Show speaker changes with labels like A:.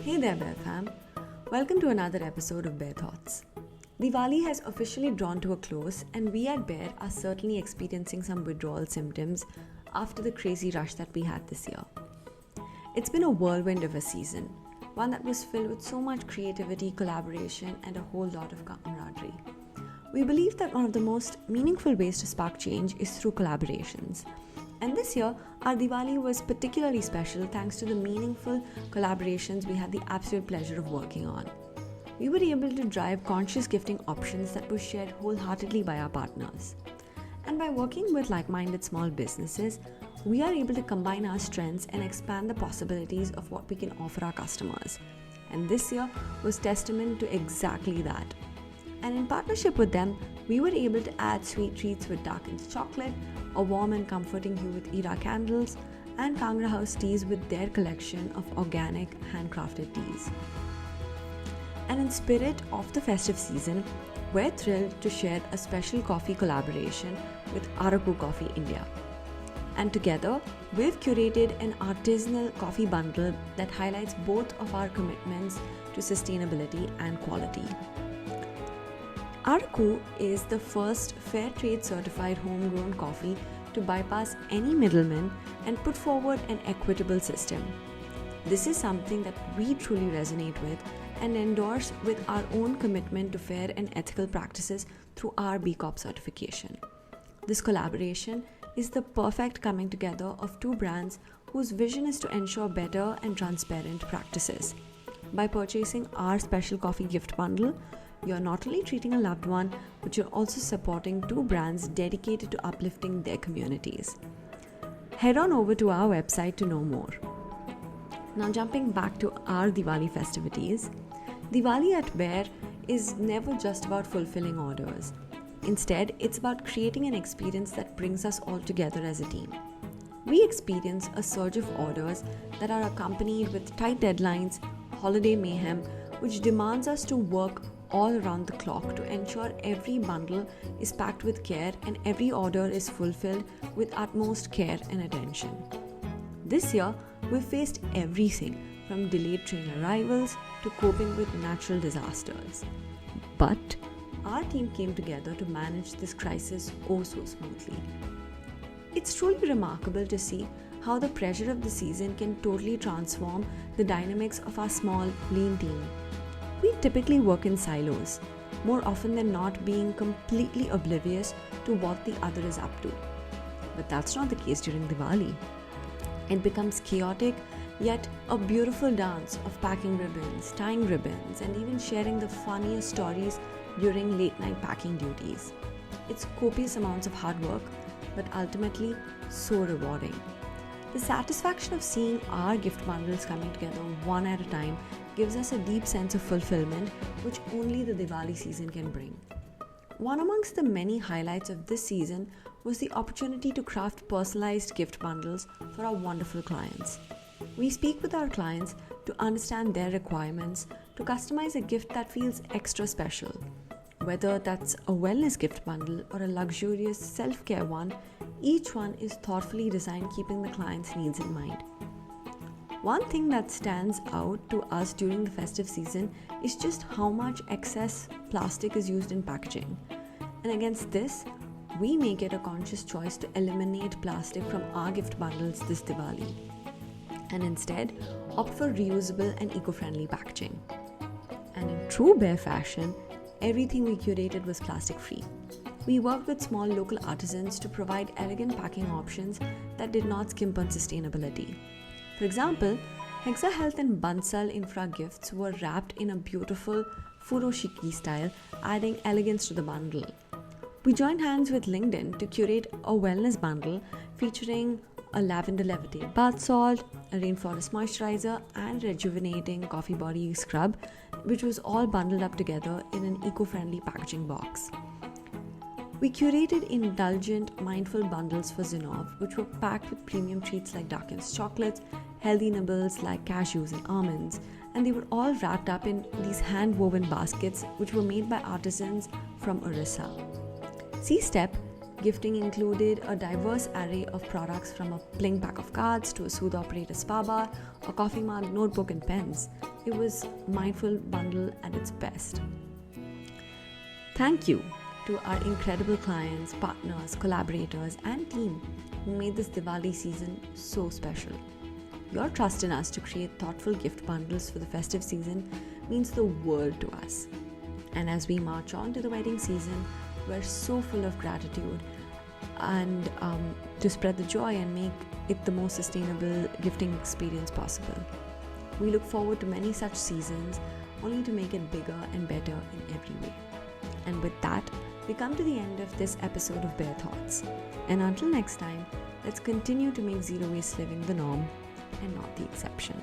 A: Hey there, Bear fam. Welcome to another episode of Bear Thoughts. Diwali has officially drawn to a close, and we at Bear are certainly experiencing some withdrawal symptoms after the crazy rush that we had this year. It's been a whirlwind of a season, one that was filled with so much creativity, collaboration, and a whole lot of camaraderie. We believe that one of the most meaningful ways to spark change is through collaborations. And this year, our Diwali was particularly special thanks to the meaningful collaborations we had the absolute pleasure of working on. We were able to drive conscious gifting options that were shared wholeheartedly by our partners. And by working with like-minded small businesses, we are able to combine our strengths and expand the possibilities of what we can offer our customers. And this year was testament to exactly that. And in partnership with them, we were able to add sweet treats with darkened chocolate, a warm and comforting hue with Ira candles, and Kangra House teas with their collection of organic handcrafted teas. And in spirit of the festive season, we're thrilled to share a special coffee collaboration with Araku Coffee India. And together, we've curated an artisanal coffee bundle that highlights both of our commitments to sustainability and quality. Araku is the first fair trade certified homegrown coffee to bypass any middleman and put forward an equitable system. This is something that we truly resonate with and endorse with our own commitment to fair and ethical practices through our B Corp certification. This collaboration is the perfect coming together of two brands whose vision is to ensure better and transparent practices. By purchasing our special coffee gift bundle, you're not only treating a loved one, but you're also supporting two brands dedicated to uplifting their communities. Head on over to our website to know more. Now jumping back to our Diwali festivities, Diwali at Bear is never just about fulfilling orders. Instead, it's about creating an experience that brings us all together as a team. We experience a surge of orders that are accompanied with tight deadlines, holiday mayhem, which demands us to work all around the clock to ensure every bundle is packed with care and every order is fulfilled with utmost care and attention. This year, we faced everything from delayed train arrivals to coping with natural disasters. But our team came together to manage this crisis oh so smoothly. It's truly remarkable to see how the pressure of the season can totally transform the dynamics of our small, lean team. We typically work in silos, more often than not being completely oblivious to what the other is up to. But that's not the case during Diwali. It becomes chaotic, yet a beautiful dance of packing ribbons, tying ribbons, and even sharing the funniest stories during late night packing duties. It's copious amounts of hard work, but ultimately so rewarding. The satisfaction of seeing our gift bundles coming together one at a time gives us a deep sense of fulfillment which only the Diwali season can bring. One amongst the many highlights of this season was the opportunity to craft personalized gift bundles for our wonderful clients. We speak with our clients to understand their requirements to customize a gift that feels extra special. Whether that's a wellness gift bundle or a luxurious self-care one, each one is thoughtfully designed keeping the client's needs in mind. One thing that stands out to us during the festive season is just how much excess plastic is used in packaging. And against this, we make it a conscious choice to eliminate plastic from our gift bundles this Diwali and instead opt for reusable and eco-friendly packaging. And in true Bear fashion, everything we curated was plastic-free. We worked with small local artisans to provide elegant packing options that did not skimp on sustainability. For example, Hexa Health and Bansal Infra gifts were wrapped in a beautiful furoshiki style, adding elegance to the bundle. We joined hands with LinkedIn to curate a wellness bundle featuring a lavender levitate bath salt, a rainforest moisturizer, and rejuvenating coffee body scrub, which was all bundled up together in an eco-friendly packaging box. We curated indulgent, mindful bundles for Zinov, which were packed with premium treats like darkened chocolates, healthy nibbles like cashews and almonds, and they were all wrapped up in these hand-woven baskets which were made by artisans from Orissa. C-Step Gifting included a diverse array of products from a bling pack of cards to a Soothe Operator spa bar, a coffee mug, notebook, and pens. It was mindful bundle at its best. Thank you to our incredible clients, partners, collaborators, and team who made this Diwali season so special. Your trust in us to create thoughtful gift bundles for the festive season means the world to us. And as we march on to the wedding season, we're so full of gratitude and to spread the joy and make it the most sustainable gifting experience possible. We look forward to many such seasons, only to make it bigger and better in every way. And with that, we come to the end of this episode of Bare Thoughts. And until next time, let's continue to make zero waste living the norm and not the exception.